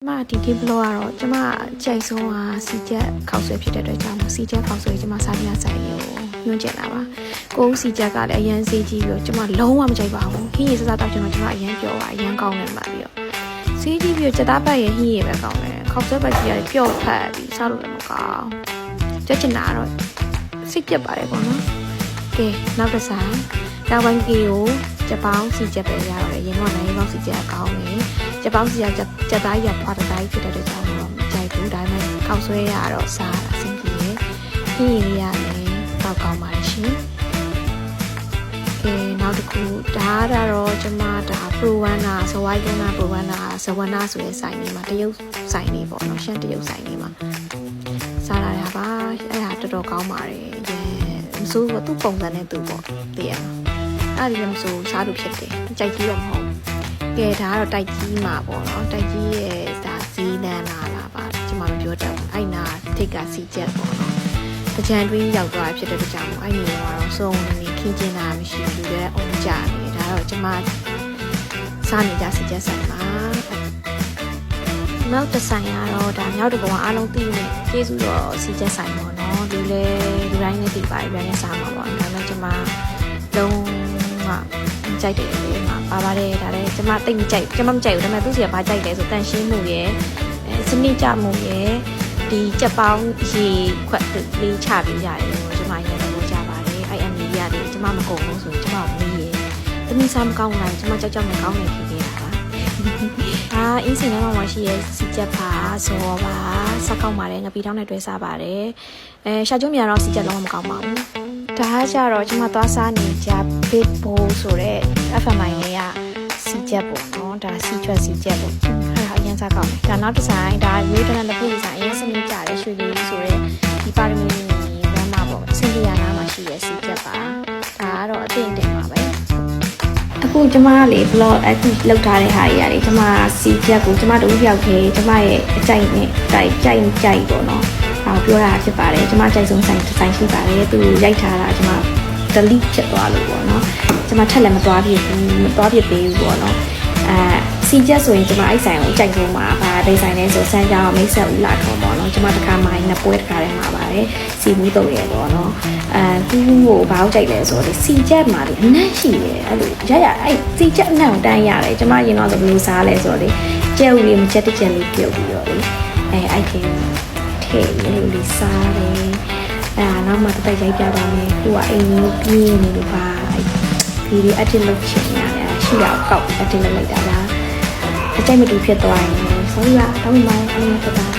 မဒီဘလောကတော့ကျမကြိုက်ဆုံးဟာစီချက်ခောက်ဆွဲဖြစ်တဲ့အတွက်ကြောင့်စီချက်ခောက်ဆွဲကျမစားပြဆိုင်ကိုညွှန်းကျင်တာပါကိုစီချက်ကလည်းအရန်စေးကြီးပြီးတော့ကျမလုံးဝမကြိုက်ပါဘူးဟင်းရည်စစတောက်ကျွန်တော်ကျမအရန်ပျော်ပါအရန်ကောင်းနေပါပြီးတော့စေးကြီးပြီးတော့ကြက်သားပတ်ရဲ့ဟင်းရည်ပဲကောင်းတယ်ခောက်ဆွဲပတ်ကြီးကပျော့ဖက်ပြီးစားလို့လည်းမကောင်းကြက်ချင်တာတော့စိတ်ပြတ်ပါတယ်ပေါ့နော်ကဲနောက်တစ်ဆိုင်တောင်ပိုင်းကီကိုကြက်ပေါင်းစီချက်ပဲရတော့တယ်ရင်တော့လည်းပေါင်းစီချက်ကကောင်းတယ်ကြက်ပေါင်းစီချက်ကြက်သားကြီးကဖွာတတိုင်းဖြစ်တဲ့ကြောင့်တော့မကြိုက်ဘူးဒါပေမဲ့ခောက်ဆွဲရတော့စားအဆင်ပြေတယ်ဟင်းရည်ရတယ်တောက်ကောင်းပါရှင်နောက်တစ်ခုဒါကတော့ကျမဒါ Pro One ဇဝိုင်းကုန်းနာ Pro One ဇဝနာဆိုတဲ့ဆိုင်လေးမှာတရုတ်ဆိုင်လေးပေါ့နော်ရှမ်းတရုတ်ဆိုင်လေးမှာစားလာတာပါအဲ့ဒါတော်တော်ကောင်းပါတယ်မဆိုးဘူးသူ့ပုံစံနဲ့သူ့ပေါ့တည်ရအဲ့ဒီလည်းမဆိုးစားလို့ဖြစ်တယ်ကြိုက်ကြီးတော့မဟုတ်ကဲဒါကတော့တိုက်ကြီးမှာပေါ့နော်တိုက်ကြီးရဲ့ဒါဇီးနန်းလာပါကျမမပြောတတ်ဘူးအဲ့နာထိတ်ကစီချက်ပေါ့နော်ကြံတွင်းရောက်သွားဖြစ်တဲ့ကြောင့်အဲ့ဒီကတော့စုံနေခင်းကျင်းတာမရှိဘူးလေအုံကြနေဒါတော့ကျမစားနေကြစီချက်ဆိုင်ပါနောက်တစ်ဆိုင်ကတော့ဒါမြောက်တဘောအားလုံးသိနေကျေးဇူးတော့စီချက်ဆိုင်ပေါ့နော်လူတိုင်းနဲ့သိပါတယ်ဗျာနဲ့စားမှာပေါ့ဒါပေမဲ့ကျမလုံးဝကြိုက်တယ်လေမှာပါပါတယ်ဒါလည်းကျမတိတ်မကြိုက်ကျမမကြိုက်ဘူးဒါပေမဲ့သူစီကဘာကြိုက်လဲဆိုတန်ရှင်းမှုရယ်စနစ်ကြမှုရယ်ဒီကြက်ပေါင်းရေခွက်လေးချပြီးရတယ်ကျမရန်လို့ကြပါတယ်အဲ့အမီရတယ်ကျမမကုန်ဘူးဆိုကျမမီးရယ်သမီးစားမကောင်းနိုင်ကျမကြောက်နေကောင်းနေဖြစ်နေတာပါအင်းစင်ထဲမှာရှိရဲစီချက်ပါဇော်ပါစားကောင်းပါတယ်ငပီတောင်းနဲ့တွဲစားပါတယ်ရှာကျုံးမြန်တော့စီချက်လုံးဝမကောင်းပါဘူးဒါကကြတော့ကျမသွားစားနေကြ Big Bowl ဆိုတဲ့ FMI လေးကစီချက်ပေါ့နော်ဒါစီချွတ်စီချက်ပေါ့အဲ့ဒါအရင်စားကောင်းတယ်ဒါနောက်တစ်ဆိုင်ဒါရွေးတန်းတဲ့ပြည်ဆိုင်အရင်စနစ်ကြတဲ့ရွှေလေးဆိုတဲ့ဒီပါရမီဘန်းမှာပေါ့စင်တီယာနာမှာရှိရဲ့စီချက်ပါဒါကတော့အတင်တင်ပါပဲအခုကျမလေ blog အခုလောက်ထားတဲ့ဟာကြီးရတယ်ကျမစီချက်ကိုကျမတို့ပြောက်ခဲ့ကျမရဲ့အကြိုက်နဲ့ကြိုက်ပေါ့နော်ပြောတာဖြစ်ပါတယ်ကျမကြိုက်ဆုံးဆိုင်ရှိပါတယ်သူရိုက်ထားတာကျမ delete ဖြစ်သွားလို့ပေါ့နော်ကျမထက်လည်းမသွားဖြစ်သေးဘူးပေါ့နော်စီချက်ဆိုရင်ကျမအဲ့ဆိုင်ကိုကြိုက်ဆုံးပါဗာဒိတ်ဆိုင်လဲဆိုစမ်းကြောင်းမိတ်ဆက်ဦးလာတော့ပေါ့နော်ကျမတစ်ခါမှနှစ်ပွဲတစ်ခါတည်းမှာပါတယ်စီဘူးတော့ရပေါ့နော်သူ့ကိုဘာလို့ကြိုက်လဲဆိုတော့စီချက်မှာလေအနက်ရှိတယ်အဲ့လိုအဲ့စီချက်အနက်ကိုတန်းရတယ်ကျမရင်တော့ဆိုဘယ်လိုစားလဲဆိုတော့လေကြက်ဦးလေးမချက်တစ်ချက်လေးပြုတ်ပြီးတော့လေအဲ့ဒီထဲလေးလေးစားတယ်နောက်မှတစ်ပတ်ရိုက်ပြပါမယ်သူကအိမ်ကြီးပြင်းနေလို့ပါဒီအတစ်လုပ်ချင်ရတယ်ရှိရအောင်ကောက်အတစ်လုပ်လိုက်တာလားအကြိုက်မတူဖြစ်သွားရင်ဆိုရတော့မှအဲ့လိုဖြစ်တာ